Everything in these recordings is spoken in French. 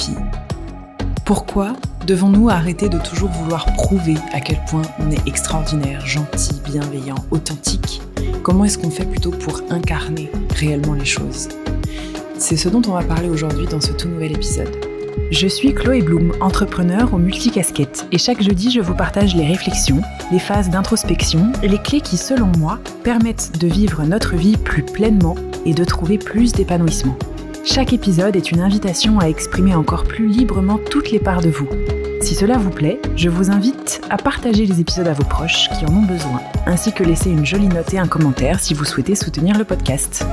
qui ? Pourquoi devons-nous arrêter de toujours vouloir prouver à quel point on est extraordinaire, gentil, bienveillant, authentique ? Comment est-ce qu'on fait plutôt pour incarner réellement les choses ? C'est ce dont on va parler aujourd'hui dans ce tout nouvel épisode. Je suis Chloé Bloom, entrepreneur aux multicasquettes, et chaque jeudi je vous partage les réflexions, les phases d'introspection et les clés qui, selon moi, permettent de vivre notre vie plus pleinement et de trouver plus d'épanouissement. Chaque épisode est une invitation à exprimer encore plus librement toutes les parts de vous. Si cela vous plaît, je vous invite à partager les épisodes à vos proches qui en ont besoin, ainsi que laisser une jolie note et un commentaire si vous souhaitez soutenir le podcast.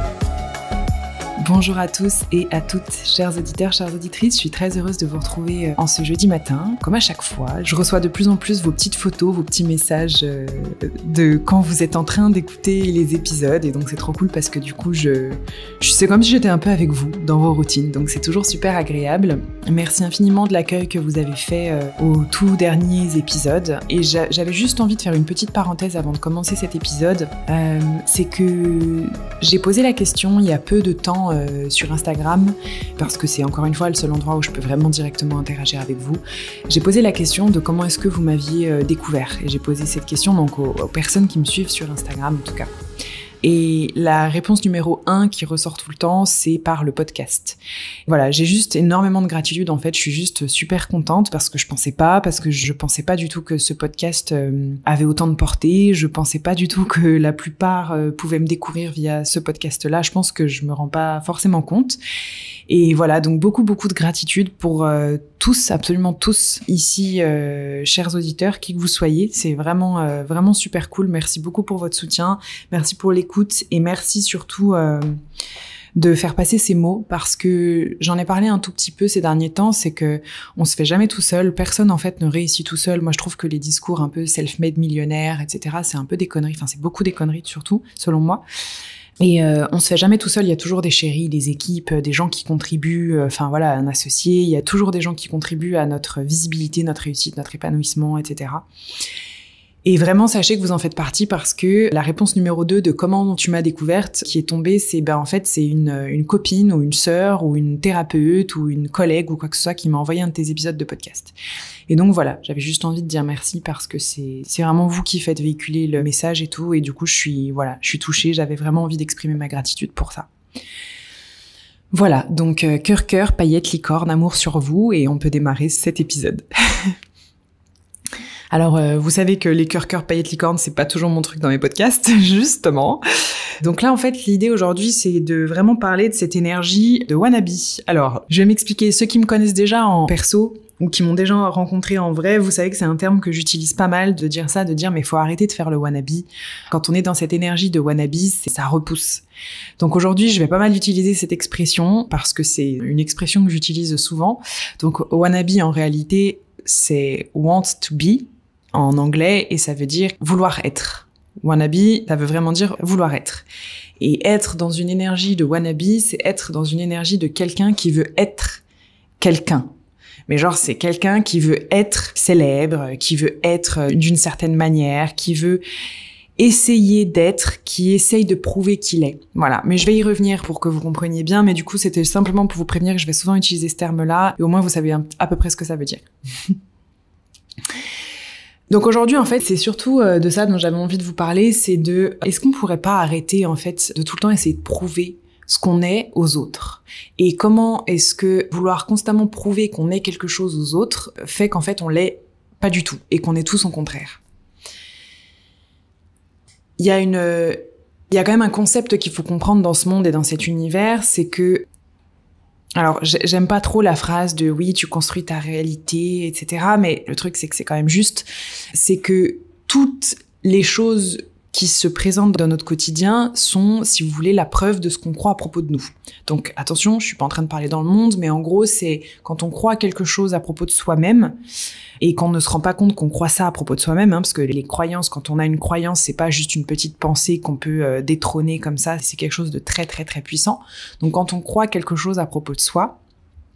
Bonjour à tous et à toutes, chers auditeurs, chères auditrices, je suis très heureuse de vous retrouver en ce jeudi matin. Comme à chaque fois, je reçois de plus en plus vos petites photos, vos petits messages de quand vous êtes en train d'écouter les épisodes, et donc c'est trop cool parce que du coup, c'est comme si j'étais un peu avec vous dans vos routines, donc c'est toujours super agréable. Merci infiniment de l'accueil que vous avez fait aux tout derniers épisodes, et j'avais juste envie de faire une petite parenthèse avant de commencer cet épisode. C'est que j'ai posé la question il y a peu de temps sur Instagram, parce que c'est encore une fois le seul endroit où je peux vraiment directement interagir avec vous. J'ai posé la question de comment est-ce que vous m'aviez découvert, et j'ai posé cette question donc aux personnes qui me suivent sur Instagram en tout cas. Et la réponse numéro 1 qui ressort tout le temps, c'est par le podcast. Voilà, j'ai juste énormément de gratitude en fait, je suis juste super contente parce que je pensais pas du tout que ce podcast avait autant de portée, je pensais pas du tout que la plupart pouvaient me découvrir via ce podcast-là, je pense que je me rends pas forcément compte. Et voilà, donc beaucoup de gratitude pour tous, absolument tous ici, chers auditeurs, qui que vous soyez. C'est vraiment super cool. Merci beaucoup pour votre soutien, merci pour l'écoute et merci surtout de faire passer ces mots, parce que j'en ai parlé un tout petit peu ces derniers temps, c'est que on se fait jamais tout seul, personne en fait ne réussit tout seul. Moi je trouve que les discours un peu self-made millionnaire, etc., c'est un peu des conneries, enfin c'est beaucoup des conneries surtout, selon moi. Et on se fait jamais tout seul, il y a toujours des chéris, des équipes, des gens qui contribuent, enfin voilà, un associé, il y a toujours des gens qui contribuent à notre visibilité, notre réussite, notre épanouissement, etc. Et vraiment, sachez que vous en faites partie, parce que la réponse numéro 2 de comment tu m'as découverte qui est tombée, c'est en fait c'est une copine ou une sœur ou une thérapeute ou une collègue ou quoi que ce soit qui m'a envoyé un de tes épisodes de podcast. Et donc voilà, j'avais juste envie de dire merci parce que c'est vraiment vous qui faites véhiculer le message et tout, et du coup je suis touchée, j'avais vraiment envie d'exprimer ma gratitude pour ça. Voilà, donc cœur, paillettes, licorne, amour sur vous, et on peut démarrer cet épisode. Alors, vous savez que les cœur, paillettes, licorne, c'est pas toujours mon truc dans mes podcasts, justement. Donc là, en fait, l'idée aujourd'hui, c'est de vraiment parler de cette énergie de wannabe. Alors, je vais m'expliquer. Ceux qui me connaissent déjà en perso, ou qui m'ont déjà rencontré en vrai, vous savez que c'est un terme que j'utilise pas mal, de dire mais faut arrêter de faire le wannabe. Quand on est dans cette énergie de wannabe, ça repousse. Donc aujourd'hui, je vais pas mal utiliser cette expression, parce que c'est une expression que j'utilise souvent. Donc wannabe, en réalité, c'est want to be, en anglais, et ça veut dire vouloir être. Wannabe, ça veut vraiment dire vouloir être. Et être dans une énergie de wannabe, c'est être dans une énergie de quelqu'un qui veut être quelqu'un. Mais genre, c'est quelqu'un qui veut être célèbre, qui veut être d'une certaine manière, qui veut essayer d'être, qui essaye de prouver qu'il est. Voilà. Mais je vais y revenir pour que vous compreniez bien, mais du coup, c'était simplement pour vous prévenir que je vais souvent utiliser ce terme-là, et au moins vous savez à peu près ce que ça veut dire. Donc aujourd'hui, en fait, c'est surtout de ça dont j'avais envie de vous parler, c'est est-ce qu'on pourrait pas arrêter, en fait, de tout le temps essayer de prouver ce qu'on est aux autres? Et comment est-ce que vouloir constamment prouver qu'on est quelque chose aux autres fait qu'en fait, on l'est pas du tout, et qu'on est tout son contraire? Il y a quand même un concept qu'il faut comprendre dans ce monde et dans cet univers, c'est que, alors, j'aime pas trop la phrase de oui, tu construis ta réalité, etc. Mais le truc, c'est que c'est quand même juste. C'est que toutes les choses qui se présentent dans notre quotidien sont, si vous voulez, la preuve de ce qu'on croit à propos de nous. Donc, attention, je suis pas en train de parler dans le monde, mais en gros, c'est quand on croit quelque chose à propos de soi-même, et qu'on ne se rend pas compte qu'on croit ça à propos de soi-même, parce que les croyances, quand on a une croyance, c'est pas juste une petite pensée qu'on peut détrôner comme ça, c'est quelque chose de très très très puissant. Donc quand on croit quelque chose à propos de soi,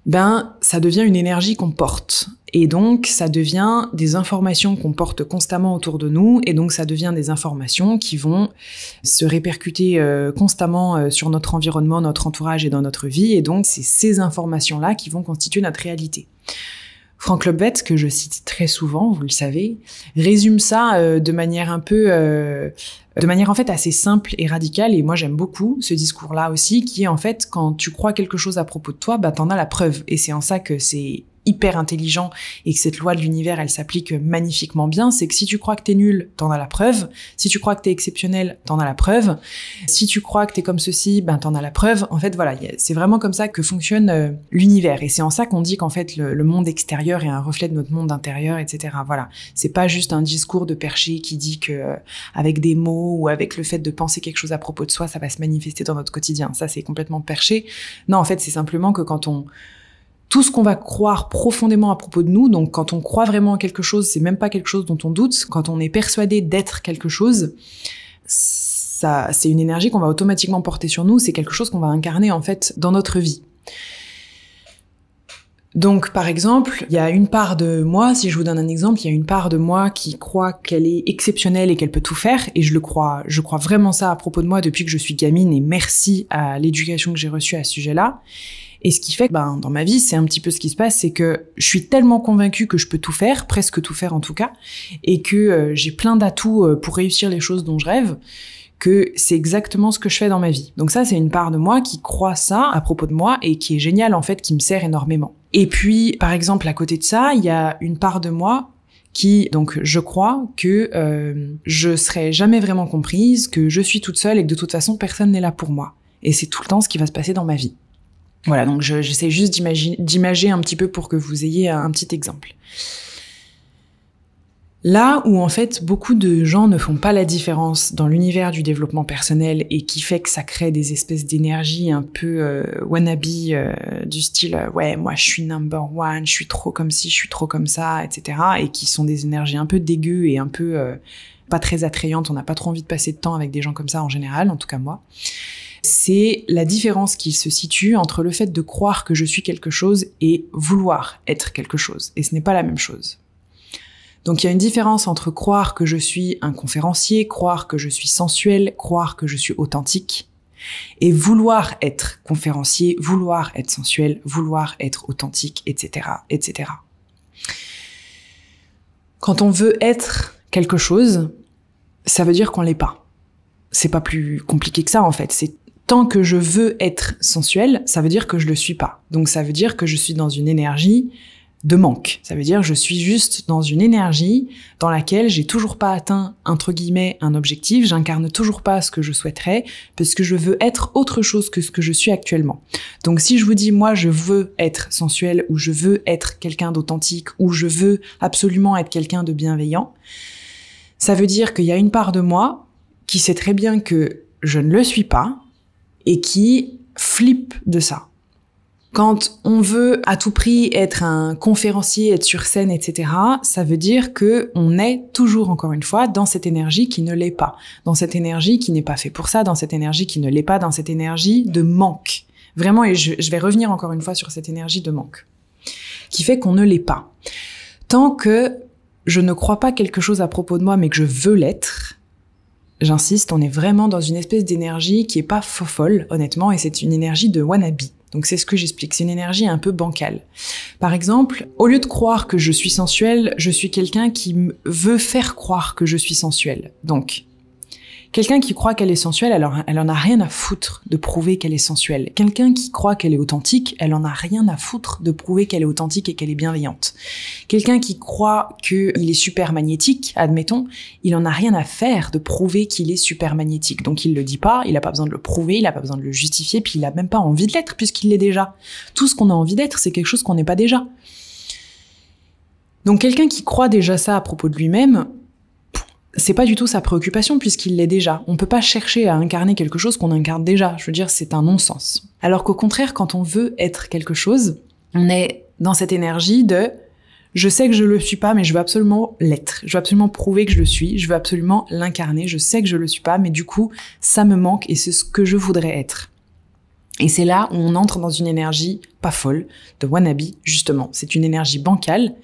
ben ça devient une énergie qu'on porte. Et donc ça devient des informations qu'on porte constamment autour de nous, et donc ça devient des informations qui vont se répercuter constamment sur notre environnement, notre entourage et dans notre vie, et donc c'est ces informations-là qui vont constituer notre réalité. Frank Lobet, que je cite très souvent, vous le savez, résume ça de manière de manière en fait assez simple et radicale, et moi j'aime beaucoup ce discours-là aussi, qui est en fait quand tu crois quelque chose à propos de toi, bah t'en as la preuve, et c'est en ça que c'est hyper intelligent et que cette loi de l'univers elle s'applique magnifiquement bien, c'est que si tu crois que t'es nul, t'en as la preuve, si tu crois que t'es exceptionnel, t'en as la preuve, si tu crois que t'es comme ceci, ben t'en as la preuve. En fait voilà, c'est vraiment comme ça que fonctionne l'univers, et c'est en ça qu'on dit qu'en fait le monde extérieur est un reflet de notre monde intérieur, etc. Voilà, c'est pas juste un discours de perché qui dit que avec des mots ou avec le fait de penser quelque chose à propos de soi, ça va se manifester dans notre quotidien. Ça c'est complètement perché. Non, en fait c'est simplement que tout ce qu'on va croire profondément à propos de nous, donc quand on croit vraiment en quelque chose, c'est même pas quelque chose dont on doute, quand on est persuadé d'être quelque chose, ça, c'est une énergie qu'on va automatiquement porter sur nous, c'est quelque chose qu'on va incarner en fait dans notre vie. Donc par exemple, il y a une part de moi, si je vous donne un exemple, il y a une part de moi qui croit qu'elle est exceptionnelle et qu'elle peut tout faire, et je crois vraiment ça à propos de moi depuis que je suis gamine, et merci à l'éducation que j'ai reçue à ce sujet-là. Et ce qui fait que, dans ma vie, c'est un petit peu ce qui se passe, c'est que je suis tellement convaincue que je peux tout faire, presque tout faire en tout cas, et que j'ai plein d'atouts pour réussir les choses dont je rêve, que c'est exactement ce que je fais dans ma vie. Donc ça, c'est une part de moi qui croit ça à propos de moi et qui est géniale en fait, qui me sert énormément. Et puis, par exemple, à côté de ça, il y a une part de moi qui, donc, je crois que je serai jamais vraiment comprise, que je suis toute seule et que de toute façon, personne n'est là pour moi. Et c'est tout le temps ce qui va se passer dans ma vie. Voilà, donc j'essaie juste d'imager un petit peu pour que vous ayez un petit exemple. Là où en fait beaucoup de gens ne font pas la différence dans l'univers du développement personnel et qui fait que ça crée des espèces d'énergie un peu wannabe du style ouais moi je suis number one, je suis trop comme ci, je suis trop comme ça, etc. et qui sont des énergies un peu dégueu et un peu pas très attrayantes, on n'a pas trop envie de passer de temps avec des gens comme ça en général, en tout cas moi. C'est la différence qui se situe entre le fait de croire que je suis quelque chose et vouloir être quelque chose. Et ce n'est pas la même chose. Donc il y a une différence entre croire que je suis un conférencier, croire que je suis sensuel, croire que je suis authentique, et vouloir être conférencier, vouloir être sensuel, vouloir être authentique, etc., etc. Quand on veut être quelque chose, ça veut dire qu'on l'est pas. C'est pas plus compliqué que ça en fait, c'est tant que je veux être sensuel, ça veut dire que je le suis pas. Donc ça veut dire que je suis dans une énergie de manque. Ça veut dire que je suis juste dans une énergie dans laquelle j'ai toujours pas atteint, entre guillemets, un objectif, j'incarne toujours pas ce que je souhaiterais, parce que je veux être autre chose que ce que je suis actuellement. Donc si je vous dis, moi, je veux être sensuel, ou je veux être quelqu'un d'authentique, ou je veux absolument être quelqu'un de bienveillant, ça veut dire qu'il y a une part de moi qui sait très bien que je ne le suis pas, et qui flippe de ça. Quand on veut à tout prix être un conférencier, être sur scène, etc., ça veut dire que on est toujours, encore une fois, dans cette énergie qui ne l'est pas, dans cette énergie qui n'est pas fait pour ça, dans cette énergie qui ne l'est pas, dans cette énergie de manque. Vraiment, et je vais revenir encore une fois sur cette énergie de manque, qui fait qu'on ne l'est pas. Tant que je ne crois pas quelque chose à propos de moi, mais que je veux l'être, j'insiste, on est vraiment dans une espèce d'énergie qui est pas folle, honnêtement, et c'est une énergie de wannabe. Donc c'est ce que j'explique, c'est une énergie un peu bancale. Par exemple, au lieu de croire que je suis sensuelle, je suis quelqu'un qui veut faire croire que je suis sensuelle. Donc, quelqu'un qui croit qu'elle est sensuelle, elle en a rien à foutre de prouver qu'elle est sensuelle. Quelqu'un qui croit qu'elle est authentique, elle en a rien à foutre de prouver qu'elle est authentique et qu'elle est bienveillante. Quelqu'un qui croit qu'il est super magnétique, admettons, il en a rien à faire de prouver qu'il est super magnétique. Donc il le dit pas, il a pas besoin de le prouver, il a pas besoin de le justifier, puis il a même pas envie de l'être puisqu'il l'est déjà. Tout ce qu'on a envie d'être, c'est quelque chose qu'on n'est pas déjà. Donc quelqu'un qui croit déjà ça à propos de lui-même, c'est pas du tout sa préoccupation puisqu'il l'est déjà. On peut pas chercher à incarner quelque chose qu'on incarne déjà. Je veux dire, c'est un non-sens. Alors qu'au contraire, quand on veut être quelque chose, on est dans cette énergie de « je sais que je le suis pas, mais je veux absolument l'être. Je veux absolument prouver que je le suis. Je veux absolument l'incarner. Je sais que je le suis pas, mais du coup, ça me manque et c'est ce que je voudrais être. » Et c'est là où on entre dans une énergie pas folle de wannabe, justement. C'est une énergie bancale,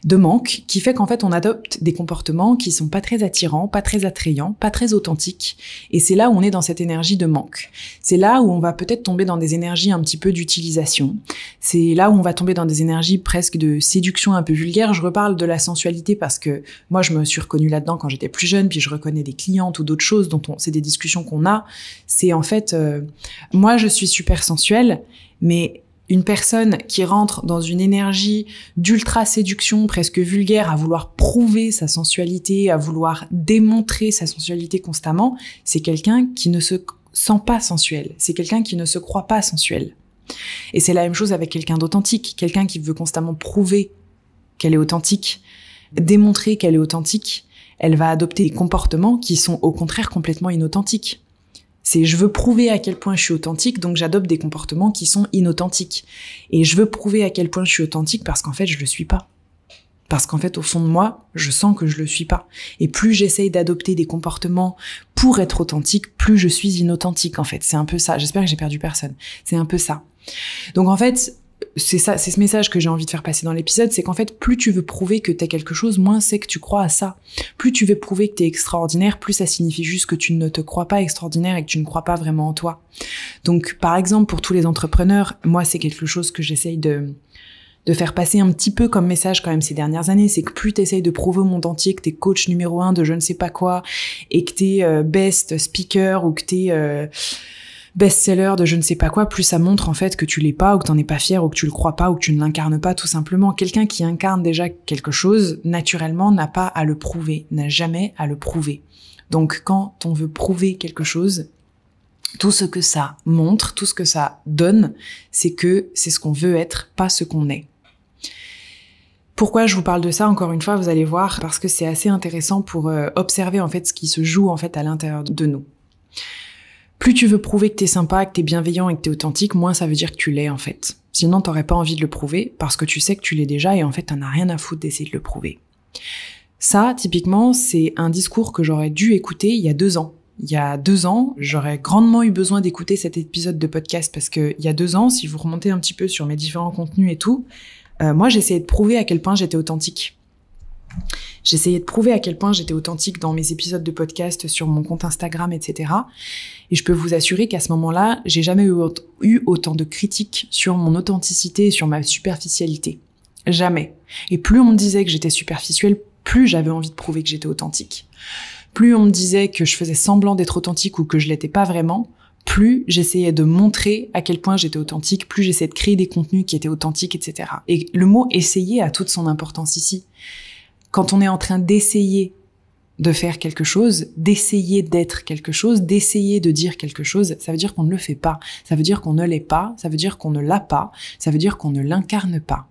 de manque, qui fait qu'en fait on adopte des comportements qui sont pas très attirants, pas très attrayants, pas très authentiques. Et c'est là où on est dans cette énergie de manque. C'est là où on va peut-être tomber dans des énergies un petit peu d'utilisation. C'est là où on va tomber dans des énergies presque de séduction un peu vulgaire. Je reparle de la sensualité parce que moi je me suis reconnue là-dedans quand j'étais plus jeune, puis je reconnais des clientes ou d'autres choses c'est des discussions qu'on a. C'est en fait, moi je suis super sensuelle, mais une personne qui rentre dans une énergie d'ultra séduction presque vulgaire, à vouloir prouver sa sensualité, à vouloir démontrer sa sensualité constamment, c'est quelqu'un qui ne se sent pas sensuel. C'est quelqu'un qui ne se croit pas sensuel. Et c'est la même chose avec quelqu'un d'authentique. Quelqu'un qui veut constamment prouver qu'elle est authentique, démontrer qu'elle est authentique, elle va adopter des comportements qui sont au contraire complètement inauthentiques. C'est je veux prouver à quel point je suis authentique, donc j'adopte des comportements qui sont inauthentiques. Et je veux prouver à quel point je suis authentique parce qu'en fait, je le suis pas. Parce qu'en fait, au fond de moi, je sens que je le suis pas. Et plus j'essaye d'adopter des comportements pour être authentique, plus je suis inauthentique, en fait. C'est un peu ça. J'espère que j'ai perdu personne. C'est un peu ça. Donc en fait, c'est ce message que j'ai envie de faire passer dans l'épisode, c'est qu'en fait, plus tu veux prouver que t'es quelque chose, moins c'est que tu crois à ça. Plus tu veux prouver que t'es extraordinaire, plus ça signifie juste que tu ne te crois pas extraordinaire et que tu ne crois pas vraiment en toi. Donc, par exemple, pour tous les entrepreneurs, moi, c'est quelque chose que j'essaye de faire passer un petit peu comme message quand même ces dernières années, c'est que plus t'essayes de prouver au monde entier que t'es coach numéro 1 de je ne sais pas quoi, et que t'es best speaker, ou que t'es best-seller de je ne sais pas quoi, plus ça montre en fait que tu l'es pas, ou que t'en es pas fier, ou que tu le crois pas, ou que tu ne l'incarnes pas tout simplement. Quelqu'un qui incarne déjà quelque chose, naturellement, n'a pas à le prouver, n'a jamais à le prouver. Donc quand on veut prouver quelque chose, tout ce que ça montre, tout ce que ça donne, c'est que c'est ce qu'on veut être, pas ce qu'on est. Pourquoi je vous parle de ça, encore une fois, vous allez voir, parce que c'est assez intéressant pour observer en fait ce qui se joue en fait à l'intérieur de nous. Plus tu veux prouver que t'es sympa, que t'es bienveillant et que t'es authentique, moins ça veut dire que tu l'es en fait. Sinon t'aurais pas envie de le prouver parce que tu sais que tu l'es déjà et en fait t'en as rien à foutre d'essayer de le prouver. Ça, typiquement, c'est un discours que j'aurais dû écouter il y a 2 ans. Il y a 2 ans, j'aurais grandement eu besoin d'écouter cet épisode de podcast parce que il y a 2 ans, si vous remontez un petit peu sur mes différents contenus et tout, moi j'essayais de prouver à quel point j'étais authentique. J'essayais de prouver à quel point j'étais authentique dans mes épisodes de podcast, sur mon compte Instagram, etc. Et je peux vous assurer qu'à ce moment-là, j'ai jamais eu autant de critiques sur mon authenticité et sur ma superficialité. Jamais. Et plus on me disait que j'étais superficielle, plus j'avais envie de prouver que j'étais authentique. Plus on me disait que je faisais semblant d'être authentique ou que je l'étais pas vraiment, plus j'essayais de montrer à quel point j'étais authentique, plus j'essayais de créer des contenus qui étaient authentiques, etc. Et le mot « essayer » a toute son importance ici. Quand on est en train d'essayer de faire quelque chose, d'essayer d'être quelque chose, d'essayer de dire quelque chose, ça veut dire qu'on ne le fait pas, ça veut dire qu'on ne l'est pas, ça veut dire qu'on ne l'a pas, ça veut dire qu'on ne l'incarne pas.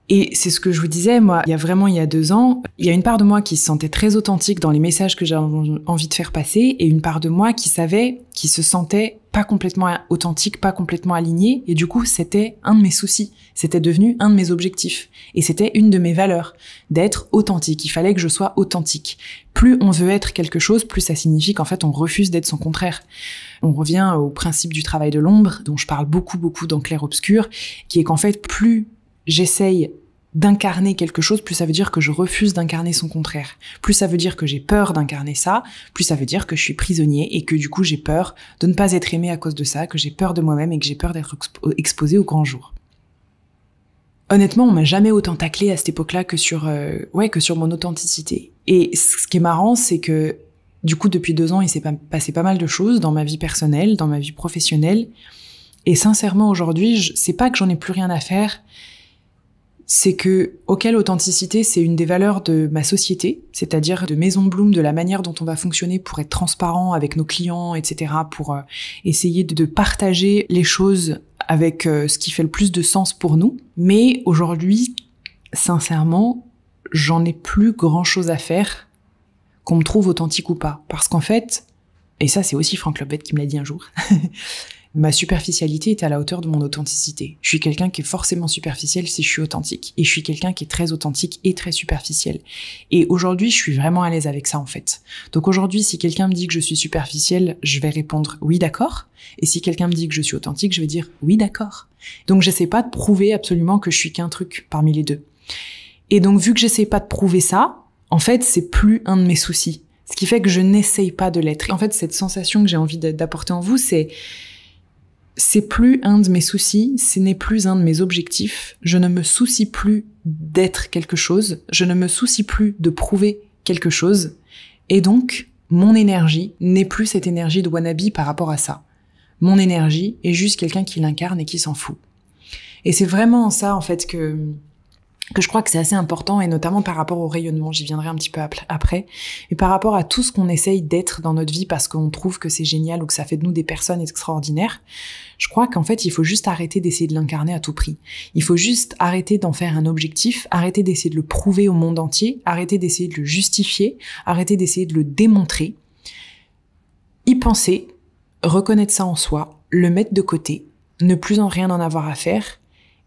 Et c'est ce que je vous disais, moi, il y a 2 ans, il y a une part de moi qui se sentait très authentique dans les messages que j'ai envie de faire passer, et une part de moi qui se sentait pas complètement authentique, pas complètement alignée, et du coup, c'était un de mes soucis. C'était devenu un de mes objectifs. Et c'était une de mes valeurs, d'être authentique. Il fallait que je sois authentique. Plus on veut être quelque chose, plus ça signifie qu'en fait, on refuse d'être son contraire. On revient au principe du travail de l'ombre, dont je parle beaucoup dans Clair Obscur, qui est qu'en fait, plus j'essaye d'incarner quelque chose, plus ça veut dire que je refuse d'incarner son contraire. Plus ça veut dire que j'ai peur d'incarner ça, plus ça veut dire que je suis prisonnier et que du coup j'ai peur de ne pas être aimé à cause de ça, que j'ai peur de moi-même et que j'ai peur d'être exposé au grand jour. Honnêtement, on m'a jamais autant taclé à cette époque-là que sur mon authenticité. Et ce qui est marrant, c'est que du coup depuis 2 ans, il s'est passé pas mal de choses dans ma vie personnelle, dans ma vie professionnelle. Et sincèrement, aujourd'hui, c'est pas que j'en ai plus rien à faire, c'est que, l'authenticité, c'est une des valeurs de ma société, c'est-à-dire de Maison Bloom, de la manière dont on va fonctionner pour être transparent avec nos clients, etc., pour essayer de partager les choses avec ce qui fait le plus de sens pour nous. Mais aujourd'hui, sincèrement, j'en ai plus grand-chose à faire qu'on me trouve authentique ou pas. Parce qu'en fait, et ça c'est aussi Franck Lopez qui me l'a dit un jour, Ma superficialité est à la hauteur de mon authenticité. Je suis quelqu'un qui est forcément superficiel si je suis authentique. Et je suis quelqu'un qui est très authentique et très superficiel. Et aujourd'hui, je suis vraiment à l'aise avec ça, en fait. Donc aujourd'hui, si quelqu'un me dit que je suis superficiel, je vais répondre oui, d'accord. Et si quelqu'un me dit que je suis authentique, je vais dire oui, d'accord. Donc j'essaie pas de prouver absolument que je suis qu'un truc parmi les deux. Et donc vu que j'essaie pas de prouver ça, en fait, c'est plus un de mes soucis. Ce qui fait que je n'essaye pas de l'être. Et en fait, cette sensation que j'ai envie d'apporter en vous, c'est plus un de mes soucis, ce n'est plus un de mes objectifs. Je ne me soucie plus d'être quelque chose, je ne me soucie plus de prouver quelque chose. Et donc, mon énergie n'est plus cette énergie de wannabe par rapport à ça. Mon énergie est juste quelqu'un qui l'incarne et qui s'en fout. Et c'est vraiment ça, en fait, que je crois que c'est assez important, et notamment par rapport au rayonnement, j'y viendrai un petit peu après, et par rapport à tout ce qu'on essaye d'être dans notre vie parce qu'on trouve que c'est génial ou que ça fait de nous des personnes extraordinaires, je crois qu'en fait, il faut juste arrêter d'essayer de l'incarner à tout prix. Il faut juste arrêter d'en faire un objectif, arrêter d'essayer de le prouver au monde entier, arrêter d'essayer de le justifier, arrêter d'essayer de le démontrer, y penser, reconnaître ça en soi, le mettre de côté, ne plus en rien en avoir à faire,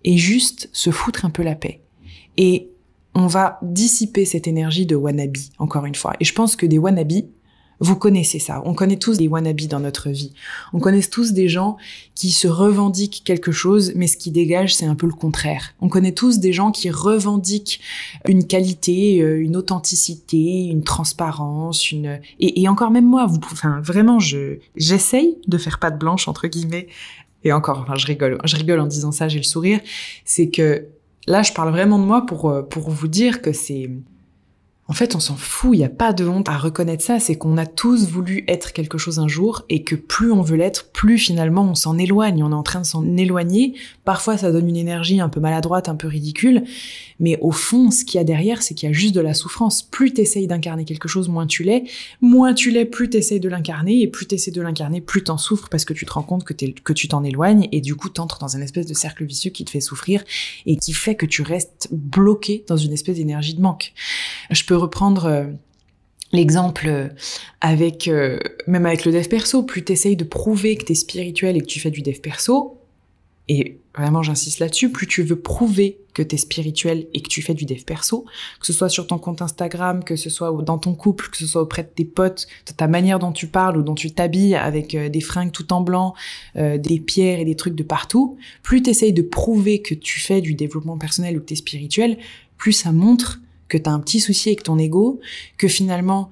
et juste se foutre un peu la paix. Et on va dissiper cette énergie de wannabe, encore une fois. Et je pense que des wannabes, vous connaissez ça. On connaît tous des wannabes dans notre vie. On connaît tous des gens qui se revendiquent quelque chose, mais ce qui dégage, c'est un peu le contraire. On connaît tous des gens qui revendiquent une qualité, une authenticité, une transparence, et encore même moi, vraiment, j'essaye de faire patte blanche, entre guillemets. Et encore, je rigole en disant ça, j'ai le sourire. C'est que là, je parle vraiment de moi pour vous dire que c'est... En fait, on s'en fout, il n'y a pas de honte à reconnaître ça, c'est qu'on a tous voulu être quelque chose un jour, et que plus on veut l'être, plus finalement on s'en éloigne, on est en train de s'en éloigner. Parfois, ça donne une énergie un peu maladroite, un peu ridicule, mais au fond, ce qu'il y a derrière, c'est qu'il y a juste de la souffrance. Plus t'essayes d'incarner quelque chose, moins tu l'es, plus t'essayes de l'incarner, et plus t'essayes de l'incarner, plus t'en souffres, parce que tu te rends compte que tu t'en éloignes, et du coup, t'entres dans une espèce de cercle vicieux qui te fait souffrir, et qui fait que tu restes bloqué dans une espèce d'énergie de manque. Je peux reprendre l'exemple avec même avec le dev perso. Plus t'essayes de prouver que t'es spirituel et que tu fais du dev perso, et vraiment j'insiste là-dessus, plus tu veux prouver que t'es spirituel et que tu fais du dev perso, que ce soit sur ton compte Instagram, que ce soit dans ton couple, que ce soit auprès de tes potes, de ta manière dont tu parles ou dont tu t'habilles avec des fringues tout en blanc, des pierres et des trucs de partout, plus t'essayes de prouver que tu fais du développement personnel ou que t'es spirituel, plus ça montre que t'as un petit souci avec ton ego, que finalement,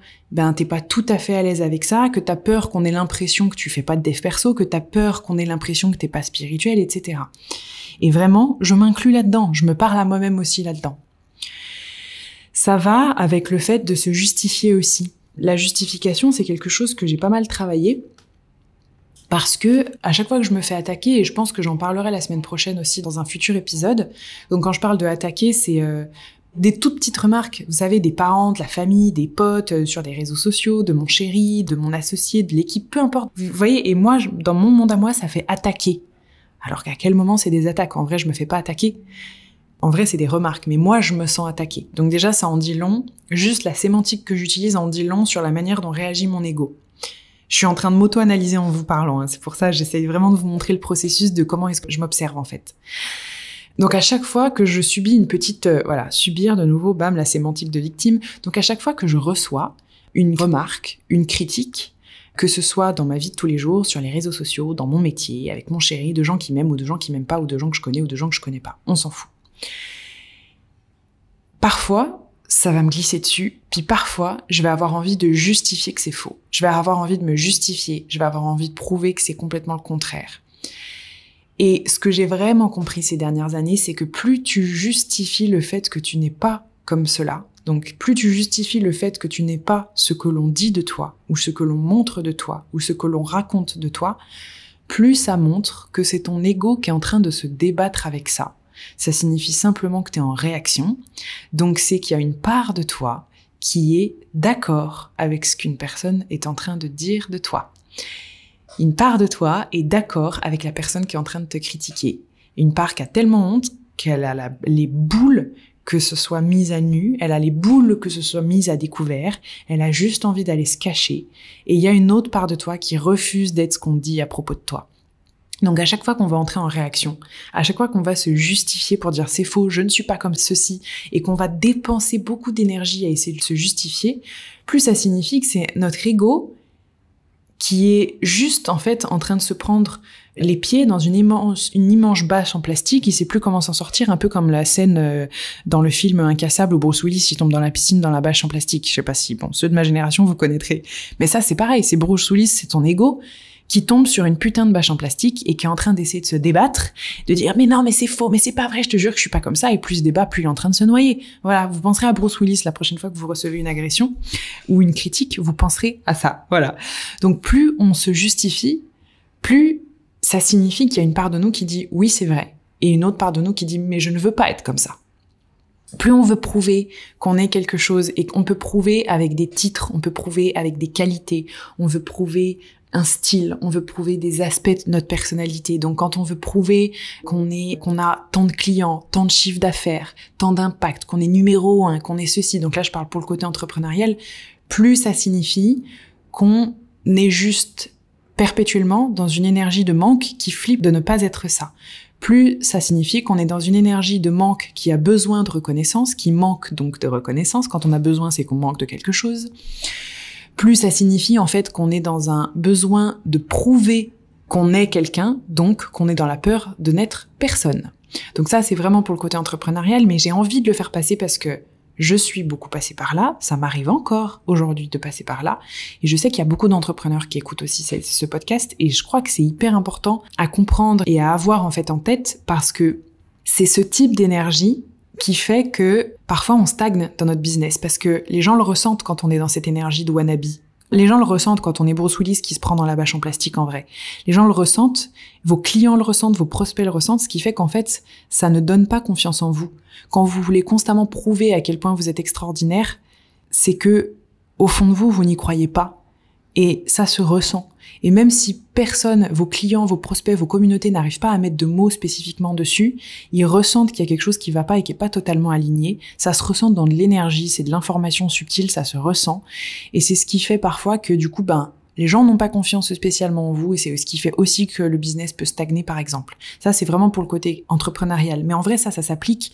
t'es pas tout à fait à l'aise avec ça, que t'as peur qu'on ait l'impression que tu fais pas de dev perso, que t'as peur qu'on ait l'impression que t'es pas spirituel, etc. Et vraiment, je m'inclus là-dedans, je me parle à moi-même aussi là-dedans. Ça va avec le fait de se justifier aussi. La justification, c'est quelque chose que j'ai pas mal travaillé, parce que à chaque fois que je me fais attaquer, et je pense que j'en parlerai la semaine prochaine aussi dans un futur épisode, donc quand je parle de attaquer, c'est des toutes petites remarques, vous savez, des parents, de la famille, des potes, sur des réseaux sociaux, de mon chéri, de mon associé, de l'équipe, peu importe. Vous voyez, et moi, dans mon monde à moi, ça fait attaquer. Alors qu'à quel moment c'est des attaques? En vrai, je me fais pas attaquer. En vrai, c'est des remarques, mais moi, je me sens attaquée. Donc déjà, ça en dit long. Juste la sémantique que j'utilise en dit long sur la manière dont réagit mon ego. Je suis en train de m'auto-analyser en vous parlant, hein. C'est pour ça que j'essaye vraiment de vous montrer le processus de comment est-ce que je m'observe, en fait. Donc à chaque fois que je subis une petite... subir de nouveau, bam, la sémantique de victime. Donc à chaque fois que je reçois une remarque, une critique, que ce soit dans ma vie de tous les jours, sur les réseaux sociaux, dans mon métier, avec mon chéri, de gens qui m'aiment ou de gens qui m'aiment pas, ou de gens que je connais ou de gens que je connais pas. On s'en fout. Parfois, ça va me glisser dessus, puis parfois, je vais avoir envie de justifier que c'est faux. Je vais avoir envie de me justifier, je vais avoir envie de prouver que c'est complètement le contraire. Et ce que j'ai vraiment compris ces dernières années, c'est que plus tu justifies le fait que tu n'es pas comme cela, donc plus tu justifies le fait que tu n'es pas ce que l'on dit de toi, ou ce que l'on montre de toi, ou ce que l'on raconte de toi, plus ça montre que c'est ton ego qui est en train de se débattre avec ça. Ça signifie simplement que tu es en réaction, donc c'est qu'il y a une part de toi qui est d'accord avec ce qu'une personne est en train de dire de toi. Une part de toi est d'accord avec la personne qui est en train de te critiquer. Une part qui a tellement honte qu'elle a les boules que ce soit mise à nu, elle a les boules que ce soit mise à découvert, elle a juste envie d'aller se cacher. Et il y a une autre part de toi qui refuse d'être ce qu'on dit à propos de toi. Donc à chaque fois qu'on va entrer en réaction, à chaque fois qu'on va se justifier pour dire c'est faux, je ne suis pas comme ceci, et qu'on va dépenser beaucoup d'énergie à essayer de se justifier, plus ça signifie que c'est notre ego qui est juste en fait en train de se prendre les pieds dans une immense bâche en plastique, il sait plus comment s'en sortir, un peu comme la scène dans le film Incassable où Bruce Willis il tombe dans la piscine dans la bâche en plastique. Je sais pas si, ceux de ma génération vous connaîtrez. Mais ça c'est pareil, c'est Bruce Willis, c'est ton ego qui tombe sur une putain de bâche en plastique et qui est en train d'essayer de se débattre, de dire mais non mais c'est faux, mais c'est pas vrai, je te jure que je suis pas comme ça, et plus il se débat, plus il est en train de se noyer. Voilà, vous penserez à Bruce Willis la prochaine fois que vous recevez une agression ou une critique, vous penserez à ça. Voilà. Donc plus on se justifie, plus ça signifie qu'il y a une part de nous qui dit oui c'est vrai, et une autre part de nous qui dit mais je ne veux pas être comme ça. Plus on veut prouver qu'on est quelque chose, et qu'on peut prouver avec des titres, on peut prouver avec des qualités, on veut prouver un style, on veut prouver des aspects de notre personnalité. Donc quand on veut prouver qu'on a tant de clients, tant de chiffre d'affaires, tant d'impact, qu'on est numéro 1, qu'on est ceci, donc là je parle pour le côté entrepreneurial, plus ça signifie qu'on est juste perpétuellement dans une énergie de manque qui flippe de ne pas être ça. Plus ça signifie qu'on est dans une énergie de manque qui a besoin de reconnaissance, qui manque donc de reconnaissance. Quand on a besoin, c'est qu'on manque de quelque chose. Plus ça signifie en fait qu'on est dans un besoin de prouver qu'on est quelqu'un, donc qu'on est dans la peur de n'être personne. Donc ça, c'est vraiment pour le côté entrepreneurial, mais j'ai envie de le faire passer parce que je suis beaucoup passée par là, ça m'arrive encore aujourd'hui de passer par là, et je sais qu'il y a beaucoup d'entrepreneurs qui écoutent aussi ce podcast, et je crois que c'est hyper important à comprendre et à avoir en fait en tête, parce que c'est ce type d'énergie qui fait que parfois on stagne dans notre business, parce que les gens le ressentent quand on est dans cette énergie de wannabe. Les gens le ressentent quand on est Bruce Willis qui se prend dans la bâche en plastique en vrai. Les gens le ressentent, vos clients le ressentent, vos prospects le ressentent, ce qui fait qu'en fait, ça ne donne pas confiance en vous. Quand vous voulez constamment prouver à quel point vous êtes extraordinaire, c'est que, au fond de vous, vous n'y croyez pas. Et ça se ressent. Et même si personne, vos clients, vos prospects, vos communautés n'arrivent pas à mettre de mots spécifiquement dessus, ils ressentent qu'il y a quelque chose qui va pas et qui est pas totalement aligné. Ça se ressent dans de l'énergie, c'est de l'information subtile, ça se ressent. Et c'est ce qui fait parfois que du coup, les gens n'ont pas confiance spécialement en vous, et c'est ce qui fait aussi que le business peut stagner, par exemple. Ça, c'est vraiment pour le côté entrepreneurial. Mais en vrai, ça s'applique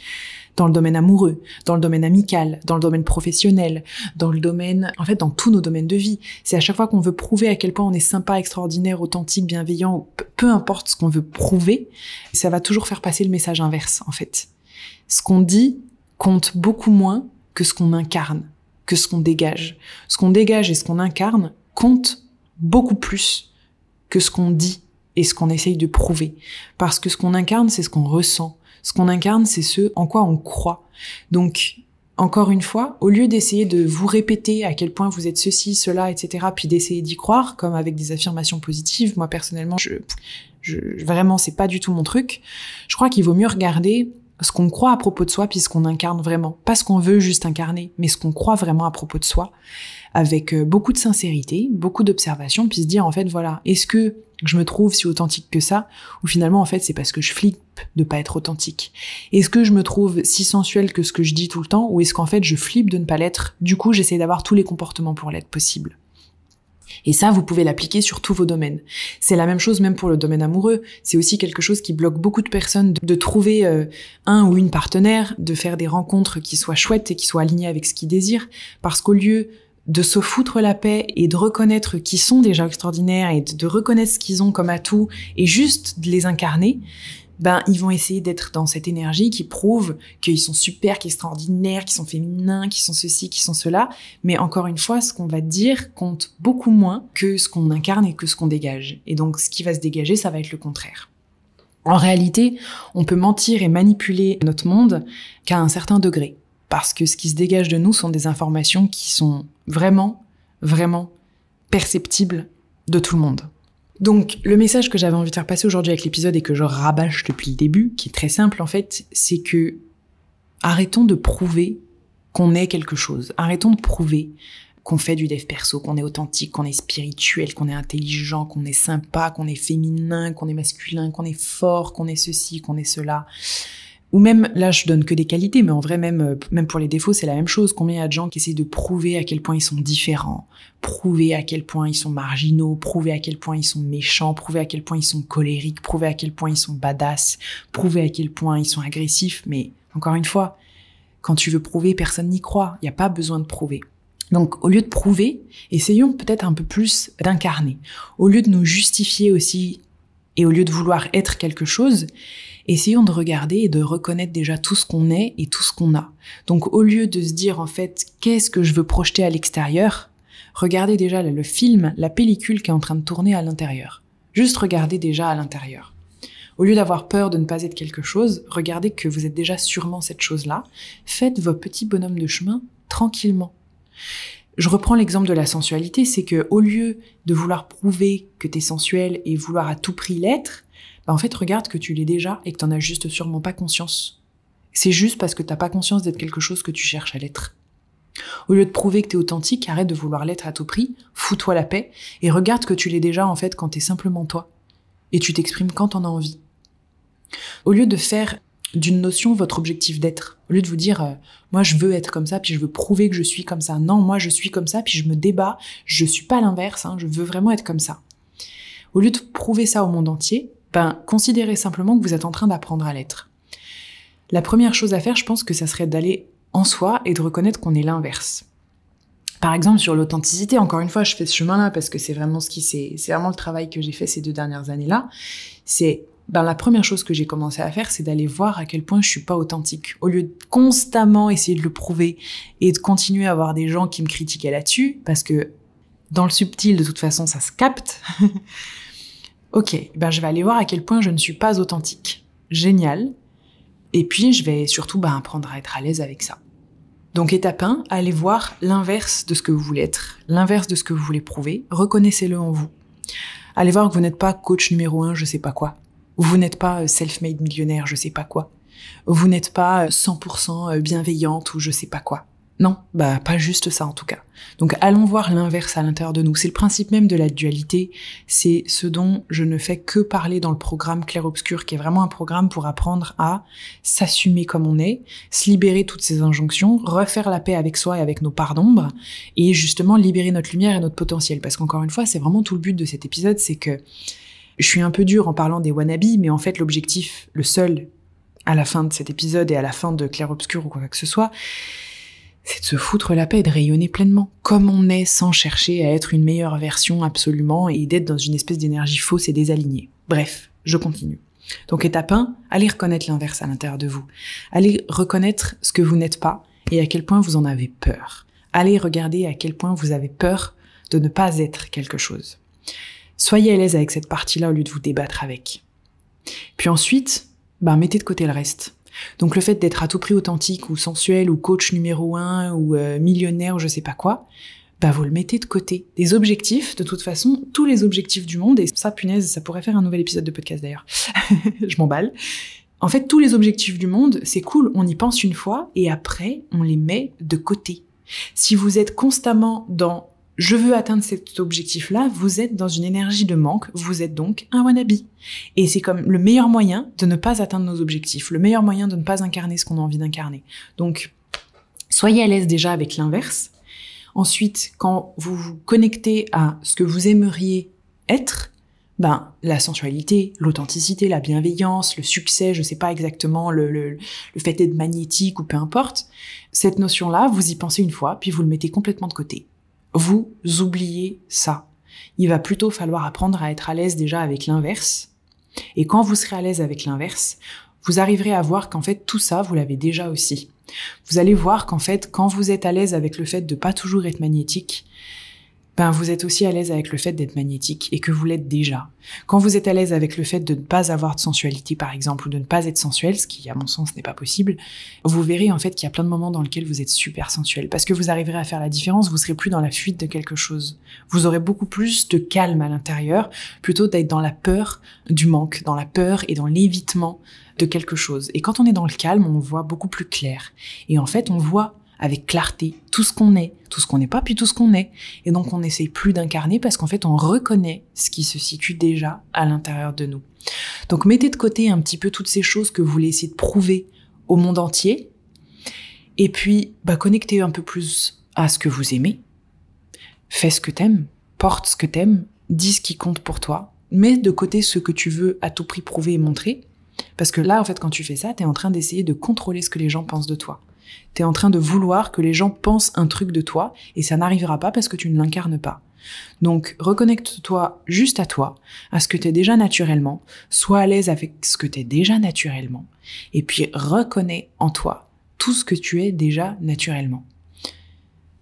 dans le domaine amoureux, dans le domaine amical, dans le domaine professionnel, dans le domaine, en fait, dans tous nos domaines de vie. C'est à chaque fois qu'on veut prouver à quel point on est sympa, extraordinaire, authentique, bienveillant, ou peu importe ce qu'on veut prouver, ça va toujours faire passer le message inverse, en fait. Ce qu'on dit compte beaucoup moins que ce qu'on incarne, que ce qu'on dégage. Ce qu'on dégage et ce qu'on incarne compte beaucoup plus que ce qu'on dit et ce qu'on essaye de prouver. Parce que ce qu'on incarne, c'est ce qu'on ressent. Ce qu'on incarne, c'est ce en quoi on croit. Donc, encore une fois, au lieu d'essayer de vous répéter à quel point vous êtes ceci, cela, etc., puis d'essayer d'y croire, comme avec des affirmations positives, moi personnellement, vraiment, c'est pas du tout mon truc. Je crois qu'il vaut mieux regarder ce qu'on croit à propos de soi, puis ce qu'on incarne vraiment. Pas ce qu'on veut juste incarner, mais ce qu'on croit vraiment à propos de soi, avec beaucoup de sincérité, beaucoup d'observation, puis se dire, en fait, voilà, est-ce que je me trouve si authentique que ça, ou finalement, en fait, c'est parce que je flippe de pas être authentique? Est-ce que je me trouve si sensuelle que ce que je dis tout le temps, ou est-ce qu'en fait, je flippe de ne pas l'être? Du coup, j'essaie d'avoir tous les comportements pour l'être possible. Et ça, vous pouvez l'appliquer sur tous vos domaines. C'est la même chose même pour le domaine amoureux. C'est aussi quelque chose qui bloque beaucoup de personnes de trouver un ou une partenaire, de faire des rencontres qui soient chouettes et qui soient alignées avec ce qu'ils désirent. Parce qu'au lieu de se foutre la paix et de reconnaître qu'ils sont déjà extraordinaires et de reconnaître ce qu'ils ont comme atout et juste de les incarner, ils vont essayer d'être dans cette énergie qui prouve qu'ils sont super, qu'ils sont extraordinaires, qu'ils sont féminins, qu'ils sont ceci, qu'ils sont cela. Mais encore une fois, ce qu'on va dire compte beaucoup moins que ce qu'on incarne et que ce qu'on dégage. Et donc, ce qui va se dégager, ça va être le contraire. En réalité, on peut mentir et manipuler notre monde qu'à un certain degré. Parce que ce qui se dégage de nous sont des informations qui sont vraiment, vraiment perceptibles de tout le monde. Donc, le message que j'avais envie de faire passer aujourd'hui avec l'épisode et que je rabâche depuis le début, qui est très simple en fait, c'est que arrêtons de prouver qu'on est quelque chose. Arrêtons de prouver qu'on fait du dev perso, qu'on est authentique, qu'on est spirituel, qu'on est intelligent, qu'on est sympa, qu'on est féminin, qu'on est masculin, qu'on est fort, qu'on est ceci, qu'on est cela. Ou même, là je donne que des qualités, mais en vrai même pour les défauts c'est la même chose. Combien il y a de gens qui essaient de prouver à quel point ils sont différents, prouver à quel point ils sont marginaux, prouver à quel point ils sont méchants, prouver à quel point ils sont colériques, prouver à quel point ils sont badass, prouver à quel point ils sont agressifs. Mais encore une fois, quand tu veux prouver, personne n'y croit, il n'y a pas besoin de prouver. Donc au lieu de prouver, essayons peut-être un peu plus d'incarner. Au lieu de nous justifier aussi, et au lieu de vouloir être quelque chose, essayons de regarder et de reconnaître déjà tout ce qu'on est et tout ce qu'on a. Donc au lieu de se dire en fait qu'est-ce que je veux projeter à l'extérieur, regardez déjà le film, la pellicule qui est en train de tourner à l'intérieur. Juste regardez déjà à l'intérieur. Au lieu d'avoir peur de ne pas être quelque chose, regardez que vous êtes déjà sûrement cette chose-là. Faites vos petits bonhommes de chemin tranquillement. Je reprends l'exemple de la sensualité, c'est que au lieu de vouloir prouver que t'es sensuel et vouloir à tout prix l'être, en fait, regarde que tu l'es déjà et que t'en as juste sûrement pas conscience. C'est juste parce que t'as pas conscience d'être quelque chose que tu cherches à l'être. Au lieu de prouver que t'es authentique, arrête de vouloir l'être à tout prix, fous-toi la paix et regarde que tu l'es déjà en fait quand t'es simplement toi. Et tu t'exprimes quand t'en as envie. Au lieu de faire d'une notion votre objectif d'être, au lieu de vous dire moi je veux être comme ça puis je veux prouver que je suis comme ça, non moi je suis comme ça puis je me débat, je suis pas l'inverse, je veux vraiment être comme ça. Au lieu de prouver ça au monde entier, considérez simplement que vous êtes en train d'apprendre à l'être. La première chose à faire, je pense que ça serait d'aller en soi et de reconnaître qu'on est l'inverse. Par exemple, sur l'authenticité, encore une fois, je fais ce chemin-là parce que c'est vraiment le travail que j'ai fait ces 2 dernières années-là. C'est, la première chose que j'ai commencé à faire, c'est d'aller voir à quel point je suis pas authentique. Au lieu de constamment essayer de le prouver et de continuer à avoir des gens qui me critiquaient là-dessus, parce que dans le subtil, de toute façon, ça se capte. Ok, je vais aller voir à quel point je ne suis pas authentique. Génial. Et puis, je vais surtout apprendre à être à l'aise avec ça. Donc, étape 1, allez voir l'inverse de ce que vous voulez être, l'inverse de ce que vous voulez prouver. Reconnaissez-le en vous. Allez voir que vous n'êtes pas coach numéro 1, je sais pas quoi. Vous n'êtes pas self-made millionnaire, je sais pas quoi. Vous n'êtes pas 100% bienveillante ou je sais pas quoi. Non, pas juste ça en tout cas. Donc allons voir l'inverse à l'intérieur de nous. C'est le principe même de la dualité. C'est ce dont je ne fais que parler dans le programme Clair-Obscur, qui est vraiment un programme pour apprendre à s'assumer comme on est, se libérer toutes ces injonctions, refaire la paix avec soi et avec nos parts d'ombre, et justement libérer notre lumière et notre potentiel. Parce qu'encore une fois, c'est vraiment tout le but de cet épisode, c'est que je suis un peu dure en parlant des wannabes, mais en fait l'objectif, le seul, à la fin de cet épisode et à la fin de Clair-Obscur ou quoi que ce soit, c'est de se foutre la paix et de rayonner pleinement, comme on est, sans chercher à être une meilleure version absolument et d'être dans une espèce d'énergie fausse et désalignée. Bref, je continue. Donc étape 1, allez reconnaître l'inverse à l'intérieur de vous. Allez reconnaître ce que vous n'êtes pas et à quel point vous en avez peur. Allez regarder à quel point vous avez peur de ne pas être quelque chose. Soyez à l'aise avec cette partie-là au lieu de vous débattre avec. Puis ensuite, mettez de côté le reste. Donc le fait d'être à tout prix authentique ou sensuel ou coach numéro 1 ou millionnaire ou je sais pas quoi, vous le mettez de côté. Des objectifs, de toute façon, tous les objectifs du monde, et ça, punaise, ça pourrait faire un nouvel épisode de podcast d'ailleurs, je m'emballe. En fait, tous les objectifs du monde, c'est cool, on y pense une fois et après, on les met de côté. Si vous êtes constamment dans « je veux atteindre cet objectif-là », vous êtes dans une énergie de manque, vous êtes donc un wannabe. Et c'est comme le meilleur moyen de ne pas atteindre nos objectifs, le meilleur moyen de ne pas incarner ce qu'on a envie d'incarner. Donc, soyez à l'aise déjà avec l'inverse. Ensuite, quand vous vous connectez à ce que vous aimeriez être, la sensualité, l'authenticité, la bienveillance, le succès, je sais pas exactement, le fait d'être magnétique ou peu importe, cette notion-là, vous y pensez une fois, puis vous le mettez complètement de côté. Vous oubliez ça. Il va plutôt falloir apprendre à être à l'aise déjà avec l'inverse. Et quand vous serez à l'aise avec l'inverse, vous arriverez à voir qu'en fait, tout ça, vous l'avez déjà aussi. Vous allez voir qu'en fait, quand vous êtes à l'aise avec le fait de pas toujours être magnétique, vous êtes aussi à l'aise avec le fait d'être magnétique et que vous l'êtes déjà. Quand vous êtes à l'aise avec le fait de ne pas avoir de sensualité, par exemple, ou de ne pas être sensuel, ce qui, à mon sens, n'est pas possible, vous verrez en fait qu'il y a plein de moments dans lesquels vous êtes super sensuel. Parce que vous arriverez à faire la différence, vous serez plus dans la fuite de quelque chose. Vous aurez beaucoup plus de calme à l'intérieur, plutôt d'être dans la peur du manque, dans la peur et dans l'évitement de quelque chose. Et quand on est dans le calme, on voit beaucoup plus clair. Et en fait, on voit avec clarté tout ce qu'on est, tout ce qu'on n'est pas, puis tout ce qu'on est. Et donc, on n'essaye plus d'incarner parce qu'en fait, on reconnaît ce qui se situe déjà à l'intérieur de nous. Donc, mettez de côté un petit peu toutes ces choses que vous voulez essayer de prouver au monde entier. Et puis, connectez un peu plus à ce que vous aimez. Fais ce que t'aimes, porte ce que t'aimes, dis ce qui compte pour toi. Mets de côté ce que tu veux à tout prix prouver et montrer. Parce que là, en fait, quand tu fais ça, t'es en train d'essayer de contrôler ce que les gens pensent de toi. T'es en train de vouloir que les gens pensent un truc de toi, et ça n'arrivera pas parce que tu ne l'incarnes pas. Donc, reconnecte-toi juste à toi, à ce que t'es déjà naturellement, sois à l'aise avec ce que t'es déjà naturellement, et puis reconnais en toi tout ce que tu es déjà naturellement.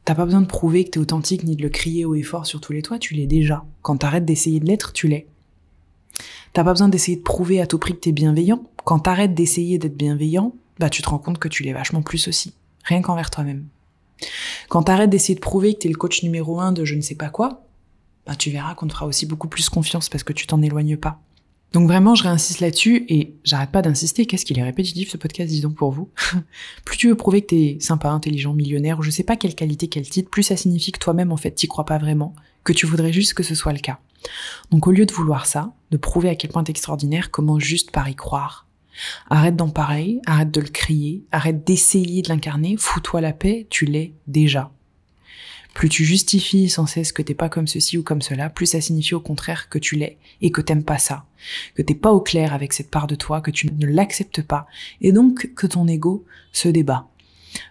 T'as pas besoin de prouver que t'es authentique, ni de le crier haut et fort sur tous les toits, tu l'es déjà. Quand t'arrêtes d'essayer de l'être, tu l'es. T'as pas besoin d'essayer de prouver à tout prix que t'es bienveillant. Quand t'arrêtes d'essayer d'être bienveillant, tu te rends compte que tu l'es vachement plus aussi. Rien qu'envers toi-même. Quand t'arrêtes d'essayer de prouver que t'es le coach numéro 1 de je ne sais pas quoi, tu verras qu'on te fera aussi beaucoup plus confiance parce que tu t'en éloignes pas. Donc vraiment, je réinsiste là-dessus et j'arrête pas d'insister. Qu'est-ce qu'il est répétitif ce podcast, dis donc, pour vous. Plus tu veux prouver que t'es sympa, intelligent, millionnaire ou je sais pas quelle qualité, quel titre, plus ça signifie que toi-même, en fait, t'y crois pas vraiment, que tu voudrais juste que ce soit le cas. Donc au lieu de vouloir ça, de prouver à quel point t'es extraordinaire, commence juste par y croire. Arrête d'en parler, arrête de le crier, arrête d'essayer de l'incarner, fous-toi la paix, tu l'es déjà. Plus tu justifies sans cesse que t'es pas comme ceci ou comme cela, plus ça signifie au contraire que tu l'es et que t'aimes pas ça, que t'es pas au clair avec cette part de toi, que tu ne l'acceptes pas, et donc que ton ego se débat.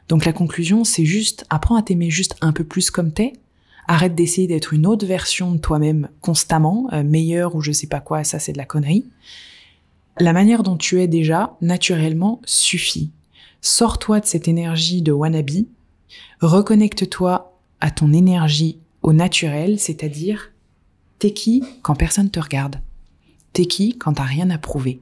Donc la conclusion, c'est juste, apprends à t'aimer juste un peu plus comme t'es, arrête d'essayer d'être une autre version de toi-même constamment, meilleure ou je sais pas quoi, ça c'est de la connerie. La manière dont tu es déjà, naturellement, suffit. Sors-toi de cette énergie de wannabe, reconnecte-toi à ton énergie au naturel, c'est-à-dire t'es qui quand personne te regarde? T'es qui quand t'as rien à prouver?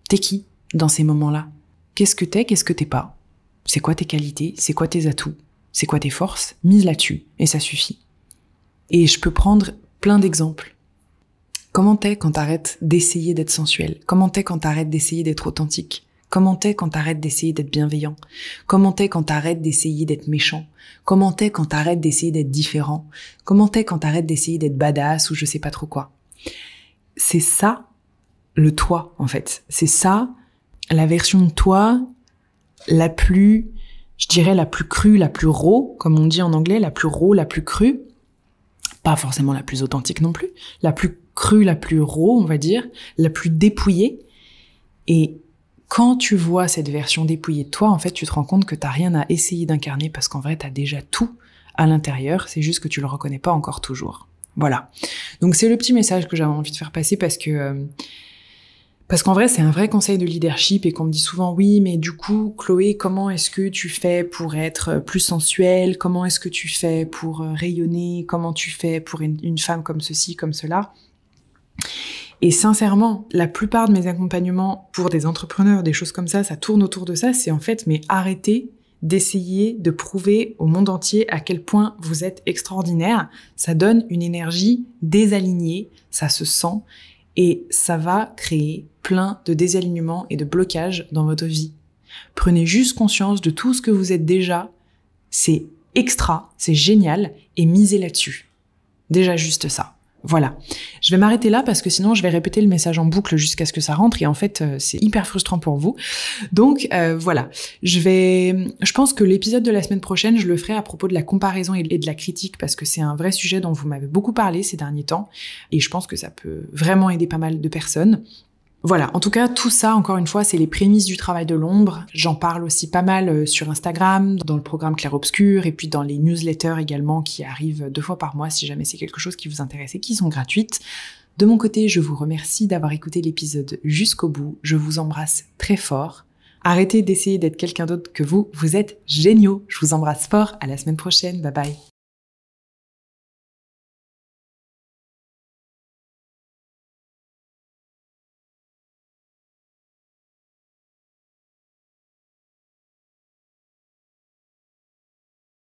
T'es qui dans ces moments-là? Qu'est-ce que t'es pas? C'est quoi tes qualités? C'est quoi tes atouts? C'est quoi tes forces? Mise là-dessus, et ça suffit. Et je peux prendre plein d'exemples. Comment t'es quand t'arrêtes d'essayer d'être sensuel? Comment t'es quand t'arrêtes d'essayer d'être authentique? Comment t'es quand t'arrêtes d'essayer d'être bienveillant? Comment t'es quand t'arrêtes d'essayer d'être méchant? Comment t'es quand t'arrêtes d'essayer d'être différent? Comment t'es quand t'arrêtes d'essayer d'être badass ou je sais pas trop quoi? C'est ça, le toi, en fait. C'est ça, la version de toi la plus, je dirais la plus crue, la plus raw, comme on dit en anglais, la plus raw, la plus crue. Pas forcément la plus authentique non plus. La plus crue, la plus raw, on va dire. La plus dépouillée. Et quand tu vois cette version dépouillée de toi, en fait, tu te rends compte que t'as rien à essayer d'incarner parce qu'en vrai, t'as déjà tout à l'intérieur. C'est juste que tu le reconnais pas encore toujours. Voilà. Donc c'est le petit message que j'avais envie de faire passer parce qu'en vrai, c'est un vrai conseil de leadership et qu'on me dit souvent, oui, mais du coup, Chloé, comment est-ce que tu fais pour être plus sensuelle? Comment est-ce que tu fais pour rayonner? Comment tu fais pour une femme comme ceci, comme cela? Et sincèrement, la plupart de mes accompagnements pour des entrepreneurs, des choses comme ça tourne autour de ça. C'est en fait, mais arrêtez d'essayer de prouver au monde entier à quel point vous êtes extraordinaire. Ça donne une énergie désalignée, ça se sent, et ça va créer plein de désalignements et de blocages dans votre vie. Prenez juste conscience de tout ce que vous êtes déjà, c'est extra, c'est génial, et misez là-dessus. Déjà juste ça. Voilà. Je vais m'arrêter là parce que sinon je vais répéter le message en boucle jusqu'à ce que ça rentre et en fait c'est hyper frustrant pour vous. Donc voilà. Je pense que l'épisode de la semaine prochaine, je le ferai à propos de la comparaison et de la critique parce que c'est un vrai sujet dont vous m'avez beaucoup parlé ces derniers temps et je pense que ça peut vraiment aider pas mal de personnes. Voilà, en tout cas, tout ça, encore une fois, c'est les prémices du travail de l'ombre. J'en parle aussi pas mal sur Instagram, dans le programme Clair Obscur, et puis dans les newsletters également qui arrivent 2 fois par mois, si jamais c'est quelque chose qui vous intéresse et qui sont gratuites. De mon côté, je vous remercie d'avoir écouté l'épisode jusqu'au bout. Je vous embrasse très fort. Arrêtez d'essayer d'être quelqu'un d'autre que vous. Vous êtes géniaux. Je vous embrasse fort. À la semaine prochaine. Bye bye.